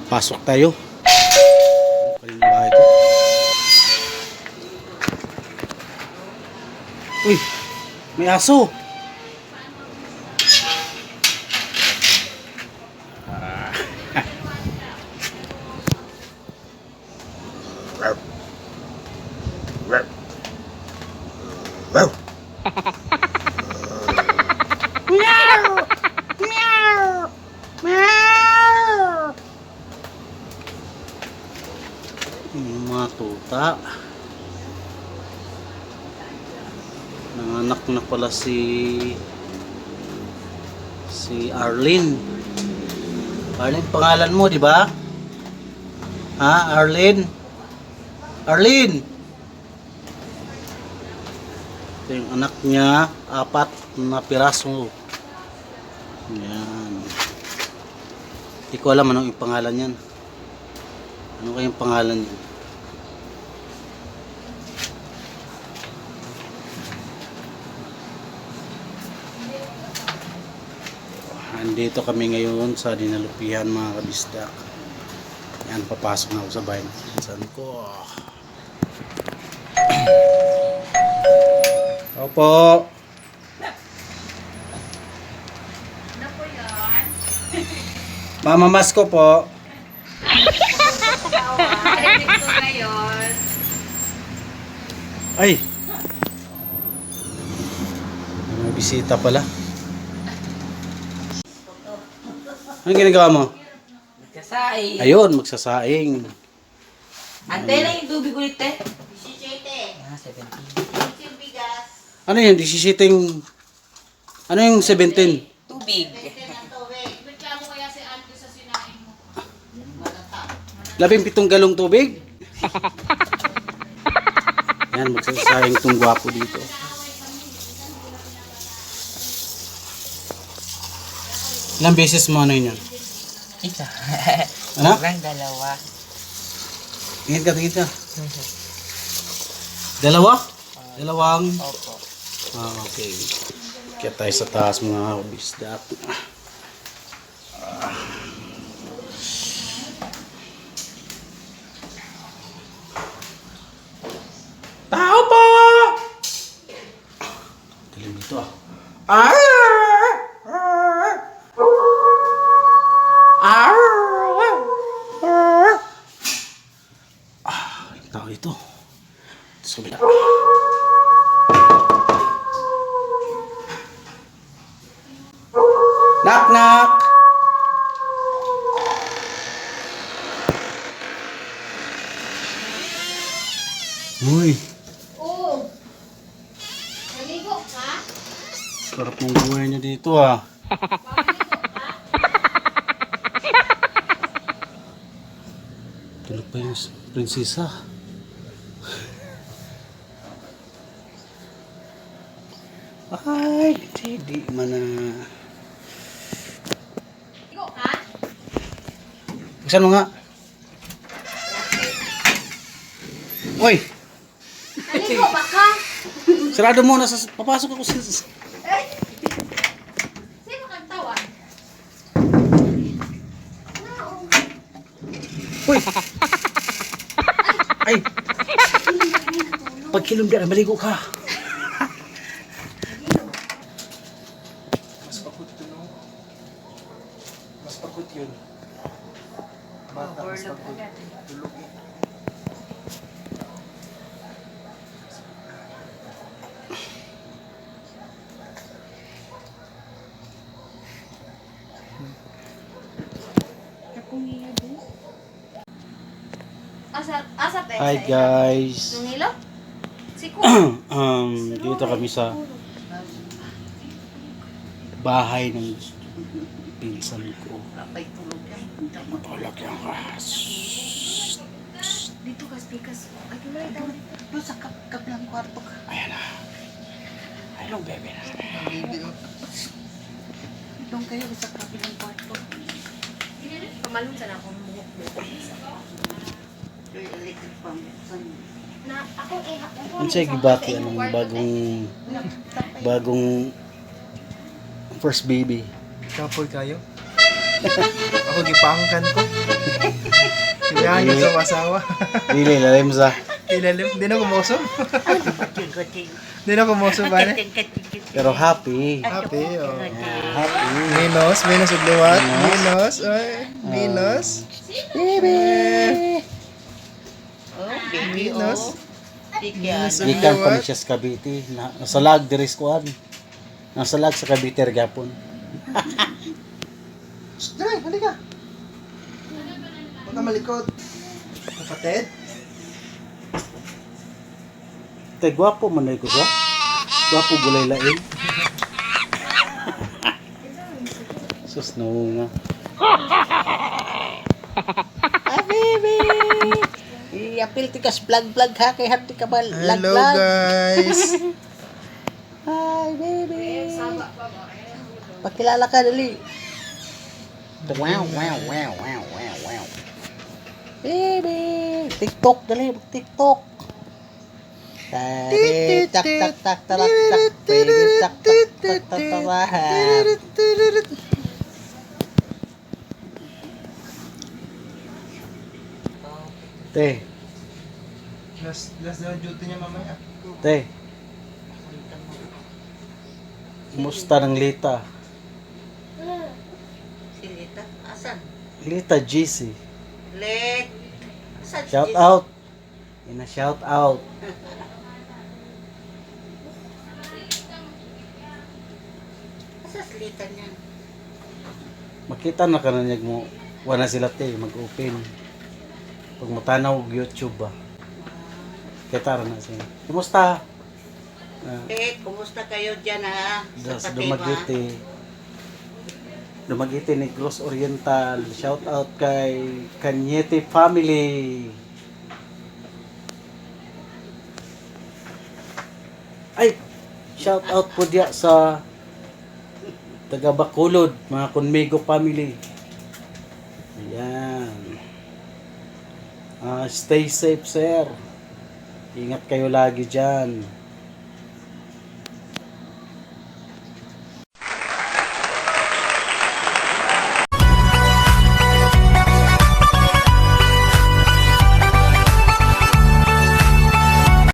Pasok tayo. Kaling bahay ko. Uy, may aso. Mga tuta. Nanganak na pala si Arlene. Arlene, pangalan mo, di ba? Ha, Arlene? Arlene! Ito yung anak niya, 4 na piraso. Yan. Hindi ko alam anong yung pangalan yan. Ano kayong pangalan niya? Andito kami ngayon sa dinalupihan mga kabisdak. Yan, papasok na ako sa bahay. Saan ko? Opo. Ano po yun? Mamamas ko po. Editing ko ngayon. Ay! May bisita pala. Anong ginagawa mo? Magsasaing. Ayun, magsasaing. Ante na yung tubig ulit eh. 17. Ah, 17. Yung bigas. Ano yun? 17? Ano yung 17? Tubig. 17 ang tubig. Reklamo kaya si Ante sa sinain mo. 17 galong tubig? Yan, magsasaing tong gwapo dito. Ilang beses mo ano yun? Isa. Ano? Lang dalawa. Tingin ka, tingin ka. Dalawa? Dalawang? Opo. Ah, okay. Kaya tayo sa taas mga kabisdak. Tao po! Dilim dito ah. Yung tao dito. Sa kabila. Knock knock! Uy, Oo. Naligo ka? sarap ng buhay niya dito ah. Tulog pa yung prinsesa. Ay, hindi man na. Naligo ka? Buksan mo nga. Uy, Naligo ba ka? sarado mo na sa papasok ako sa Sino kagtawa? Uy. Ay. Pag kilomdra maligo ka. Mas pakot yun, no? Mas pakot yun. Bata, mas pakot. Tulog eh. Asa tayo? Hi guys. Nung ilo? Si Ku. Dito kami sa bahay ng pinsan ko. Kapay tulog yan. Tulog yan ka. Dito ka, speakers. Ay, kumulay daw dito. Doon sa kabilang kwarto ka. Ayan na. Hello baby na. Doon kayo sa kabilang kwarto. Pamalun sa na akong buhok-buhok. Yung electric pump. Na, akong ihap. Ano siya gibati anong bagong first baby. Kapoy kayo? Ako gipangkan ko. Kailangan yung sawa-sawa. Dili, lalim sa. Ilalim. Di na kumoso. Kuting. Di na kumoso ba na? Pero happy. Happy, oh. Happy. Minus ug liwat. Minus, oy. Minus. Baby. Oh, baby, Minus. oh. Tikyan. Minus ug Gikan pa ni liwat. siya sa Cavite. Nasa lag diris kuan. Nasa lag sa Cavite gapon. Dali, halika. Huwag ka malikod. Kapatid? Tay gwapo man ko sa. Gwapo gulay lain. Sus no nga. Ah, baby! I-apil tikas vlog ha kay hati ka ba Hello guys. Hi, baby! Pakilala ka dali. Wow. Baby! TikTok dali, TikTok. Baby, tak tak tak tak tak. Baby, tak tak tak tak tak. Te, Last na duty niya mamaya. te. Kumusta ng Lita? Silita, asan? Lita GC. Let. Asan si Shout Jis? out. Ina shout out. Asan silita niya? Makita na ka na niya mo. Wala sila te, mag-open. Pag matanaw og YouTube ba. Kita ra na siya. Kumusta? Kumusta kayo dyan ha? Sa Fatima? Dumaguete. Dumaguete Negros Oriental. Shout out kay Cañete family. Ay, shout out po diya sa taga Bacolod, mga Conmigo family. Ayan. Stay safe, sir. Ingat kayo lagi dyan.